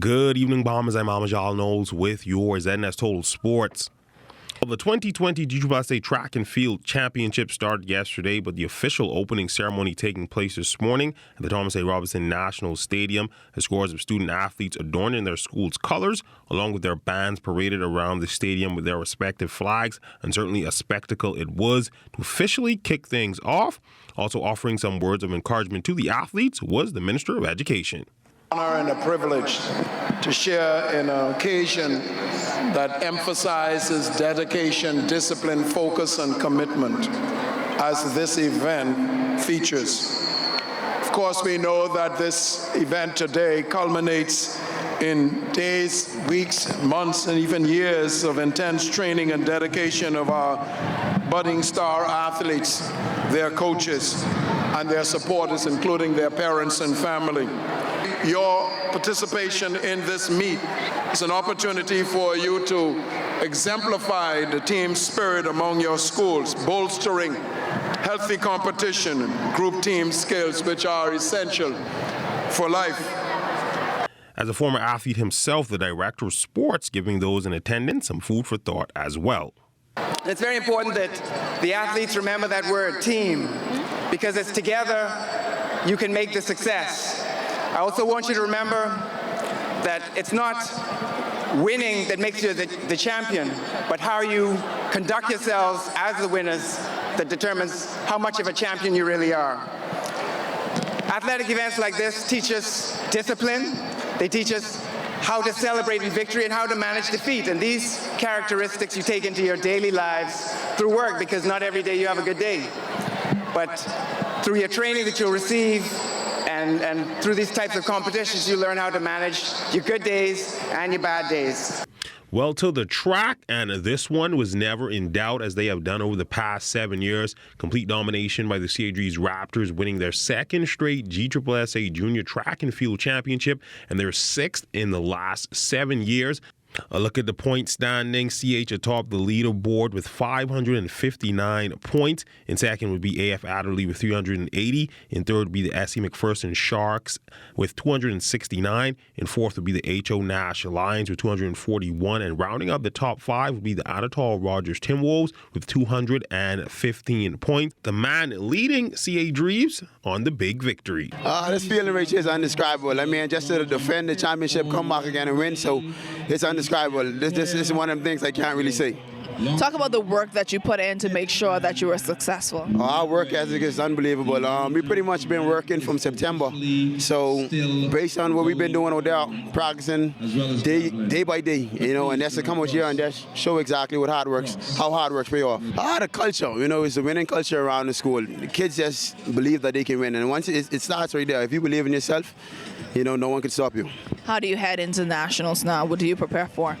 Good evening, Bombers. I'm Amajal Knowles with your Zns Total Sports. Well, the 2020 GSSA Track and Field Championship started yesterday, but the official opening ceremony taking place this morning at the Thomas A. Robinson National Stadium. The scores of student athletes adorned in their school's colors, along with their bands paraded around the stadium with their respective flags, and certainly a spectacle it was to officially kick things off. Also offering some words of encouragement to the athletes was the Minister of Education. Honor and a privilege to share in an occasion that emphasizes dedication, discipline, focus, and commitment as this event features. Of course, we know that this event today culminates in days, weeks, months, and even years of intense training and dedication of our budding star athletes, their coaches, and their supporters, including their parents and family. Your participation in this meet is an opportunity for you to exemplify the team spirit among your schools, bolstering healthy competition and group team skills, which are essential for life. As a former athlete himself, the director of sports giving those in attendance some food for thought as well. It's very important that the athletes remember that word, team, because it's together you can make the success. I also want you to remember that it's not winning that makes you the champion, but how you conduct yourselves as the winners that determines how much of a champion you really are. Athletic events like this teach us discipline. They teach us how to celebrate in victory and how to manage defeat. And these characteristics you take into your daily lives through work, because not every day you have a good day. But through your training that you'll receive and through these types of competitions, you learn how to manage your good days and your bad days. Well, to the track, and this one was never in doubt as they have done over the past 7 years. Complete domination by the CAG's Raptors, winning their second straight GSSA Junior Track and Field Championship and their sixth in the last 7 years. A look at the point standing. CH atop the leaderboard with 559 points. In second would be AF Adderley with 380. In third would be the SC McPherson Sharks with 269. In fourth would be the HO Nash Lions with 241. And rounding up the top five would be the Anatol Rogers Timberwolves with 215 points. The man leading CH Reeves on the big victory. This feeling right here is indescribable. I mean, just to defend the championship, come back again and win, so it's indescribable. This is one of them things I can't really say. Talk about the work that you put in to make sure that you were successful. Our work ethic is unbelievable. We pretty much been working from September. So based on what we've been doing out there, practicing day by day, and that's to come out here and just show exactly how hard work pay off. The culture, it's a winning culture around the school. The kids just believe that they can win. And once it starts right there, if you believe in yourself, no one can stop you. How do you head into nationals now? What do you prepare for?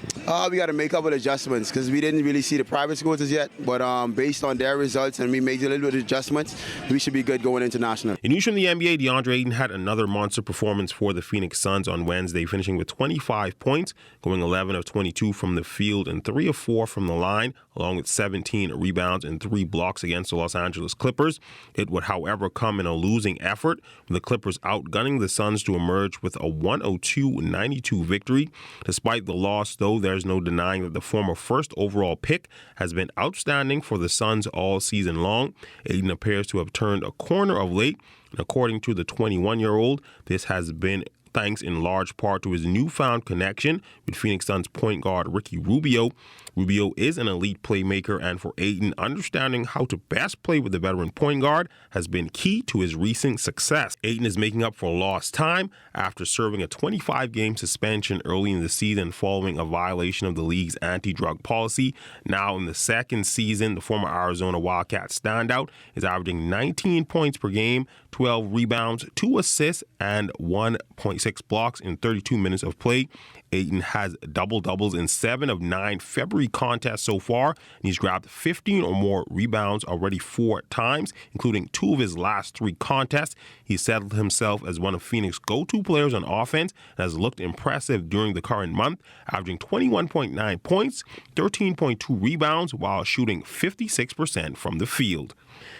We got to make a couple of adjustments because we didn't really see the private schools as yet. But based on their results and we made a little bit of adjustments, we should be good going into national. In news from the NBA, DeAndre Ayton had another monster performance for the Phoenix Suns on Wednesday, finishing with 25 points, going 11 of 22 from the field and 3 of 4 from the line, along with 17 rebounds and 3 blocks against the Los Angeles Clippers. It would, however, come in a losing effort, with the Clippers outgunning the Suns to emerge with a 102-92 victory. Despite the loss, though, there's no denying that the former first overall pick has been outstanding for the Suns all season long. Ayton appears to have turned a corner of late, and according to the 21-year-old, this has been thanks in large part to his newfound connection with Phoenix Suns point guard Ricky Rubio. Rubio is an elite playmaker, and for Ayton, understanding how to best play with the veteran point guard has been key to his recent success. Ayton is making up for lost time after serving a 25-game suspension early in the season following a violation of the league's anti-drug policy. Now in the second season, the former Arizona Wildcats standout is averaging 19 points per game, 12 rebounds, 2 assists, and 1.6 blocks in 32 minutes of play. Ayton has double-doubles in 7 of 9 February contests so far, and he's grabbed 15 or more rebounds already 4 times, including 2 of his last 3 contests. He's settled himself as one of Phoenix's go-to players on offense and has looked impressive during the current month, averaging 21.9 points, 13.2 rebounds, while shooting 56% from the field.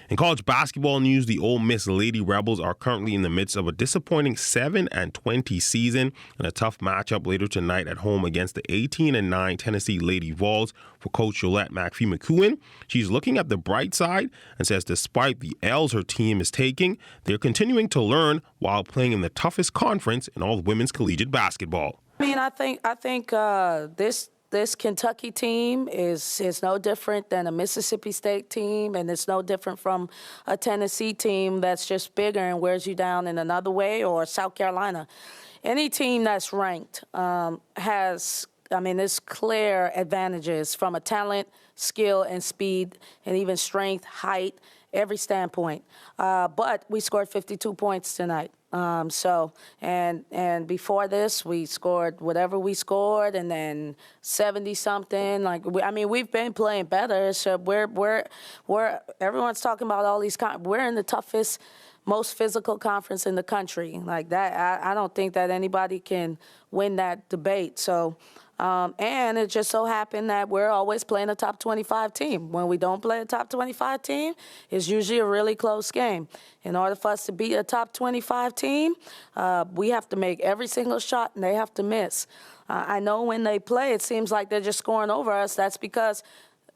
In college basketball news, the Ole Miss Lady Rebels are currently in the midst of a disappointing 7-20 2020 season and a tough matchup later tonight at home against the 18-9 Tennessee Lady Vols for Coach Jolette McPhee-McEwen. She's looking at the bright side and says despite the L's her team is taking, they're continuing to learn while playing in the toughest conference in all of women's collegiate basketball. I think this Kentucky team is no different than a Mississippi State team, and it's no different from a Tennessee team that's just bigger and wears you down in another way, or South Carolina. Any team that's ranked has, there's clear advantages from a talent, skill, and speed, and even strength, height, every standpoint. But we scored 52 points tonight. And before this, we scored whatever we scored, and then 70-something. We've been playing better. So we're everyone's talking about all these. We're in the toughest, most physical conference in the country. Like that, I don't think that anybody can win that debate. So. And it just so happened that we're always playing a top 25 team. When we don't play a top 25 team, it's usually a really close game. In order for us to beat a top 25 team, we have to make every single shot and they have to miss. I know when they play, it seems like they're just scoring over us. That's because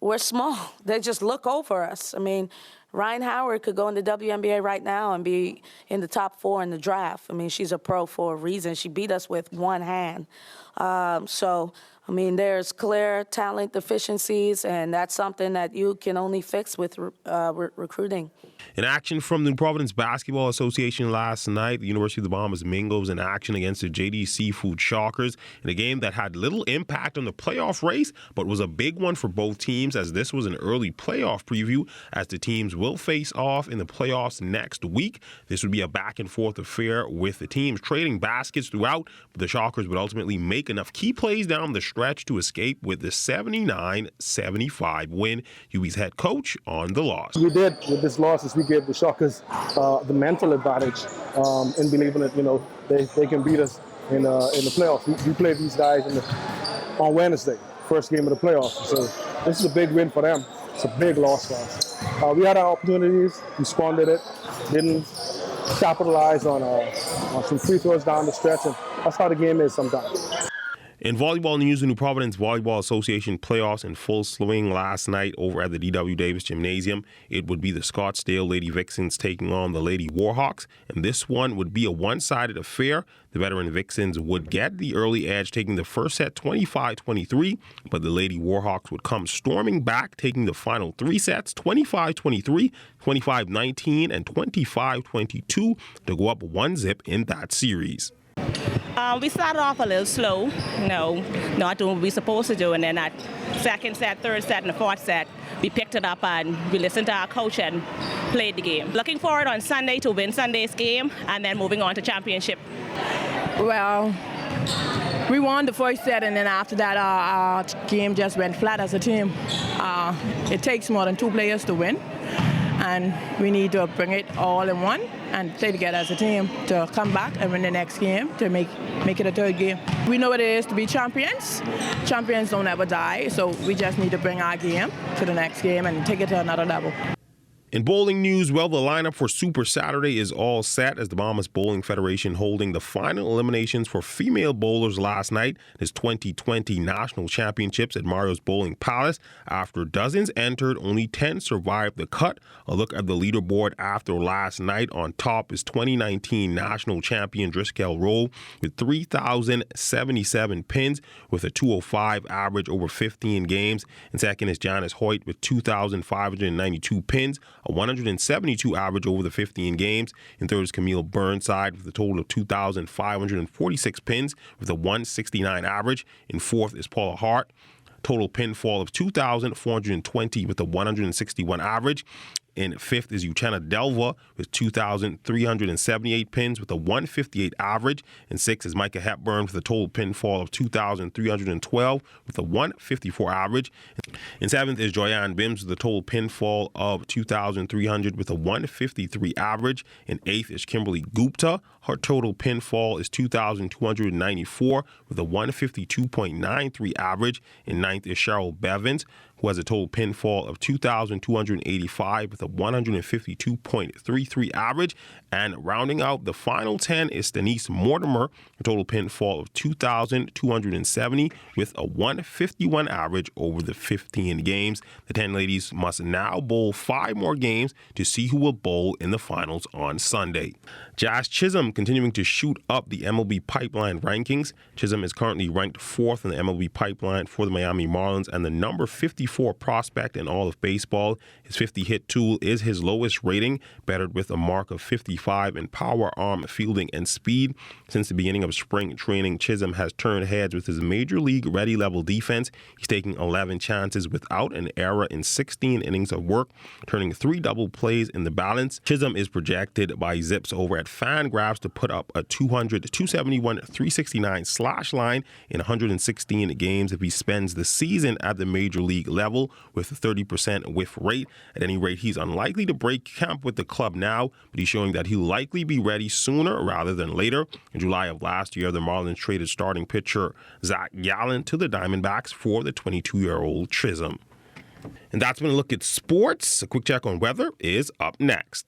we're small. They just look over us. Ryan Howard could go in the WNBA right now and be in the top 4 in the draft. She's a pro for a reason. She beat us with one hand. There's clear talent deficiencies, and that's something that you can only fix with recruiting. In action from the New Providence Basketball Association last night, the University of the Bahamas Mingos in action against the JD Seafood Shockers in a game that had little impact on the playoff race, but was a big one for both teams, as this was an early playoff preview, as the teams will face off in the playoffs next week. This would be a back-and-forth affair with the teams trading baskets throughout, but the Shockers would ultimately make enough key plays down the stretch to escape with the 79-75 win. UB's head coach on the loss. We did with this loss is we gave the Shockers the mental advantage in believing that they can beat us in the playoffs. We played these guys on Wednesday, first game of the playoffs. So this is a big win for them. It's a big loss for us. We had our opportunities, we squandered it, didn't capitalize on some free throws down the stretch, and that's how the game is sometimes. In volleyball news, the New Providence Volleyball Association playoffs in full swing last night over at the D.W. Davis Gymnasium. It would be the Scottsdale Lady Vixens taking on the Lady Warhawks, and this one would be a one-sided affair. The veteran Vixens would get the early edge, taking the first set 25-23, but the Lady Warhawks would come storming back, taking the final 3 sets 25-23, 25-19, and 25-22 to go up 1-0 in that series. We started off a little slow, not doing what we're supposed to do, and then at second set, third set, and the fourth set, we picked it up and we listened to our coach and played the game. Looking forward on Sunday to win Sunday's game and then moving on to championship. Well, we won the first set, and then after that our game just went flat as a team. It takes more than 2 players to win, and we need to bring it all in one and play together as a team to come back and win the next game to make it a third game. We know what it is to be champions. Champions don't ever die, so we just need to bring our game to the next game and take it to another level. In bowling news, the lineup for Super Saturday is all set as the Bahamas Bowling Federation holding the final eliminations for female bowlers last night. This 2020 National Championships at Mario's Bowling Palace. After dozens entered, only 10 survived the cut. A look at the leaderboard after last night. On top is 2019 National Champion Driscoll Roll with 3,077 pins with a 205 average over 15 games. And second is Janice Hoyt with 2,592 pins, a 172 average over the 15 games. In third is Camille Burnside with a total of 2,546 pins with a 169 average. In fourth is Paula Hart, total pinfall of 2,420 with a 161 average. In fifth is Uchenna Delva with 2,378 pins with a 158 average. In sixth is Micah Hepburn with a total pinfall of 2,312 with a 154 average. In seventh is Joyanne Bims with a total pinfall of 2,300 with a 153 average. In eighth is Kimberly Gupta. Her total pinfall is 2,294 with a 152.93 average. In ninth is Cheryl Bevins who has a total pinfall of 2,285 with a 152.33 average. And rounding out the final 10 is Denise Mortimer, a total pinfall of 2,270 with a 151 average over the 15 games. The 10 ladies must now bowl 5 more games to see who will bowl in the finals on Sunday. Jazz Chisholm continuing to shoot up the MLB pipeline rankings. Chisholm is currently ranked 4th in the MLB pipeline for the Miami Marlins and the number 54 prospect in all of baseball. His 50-hit tool is his lowest rating, bettered with a mark of 55 in power, arm, fielding, and speed. Since the beginning of spring training, Chisholm has turned heads with his major league ready level defense. He's taking 11 chances without an error in 16 innings of work, turning 3 double plays in the balance. Chisholm is projected by Zips over at Fangraphs to put up a 271, 369 slash line in 116 games if he spends the season at the major league level with a 30% whiff rate. At any rate, he's unlikely to break camp with the club now, but he's showing that he'll likely be ready sooner rather than later. In July of last year, the Marlins traded starting pitcher Zach Gallen to the Diamondbacks for the 22-year-old Chisholm. And that's been a look at sports. A quick check on weather is up next.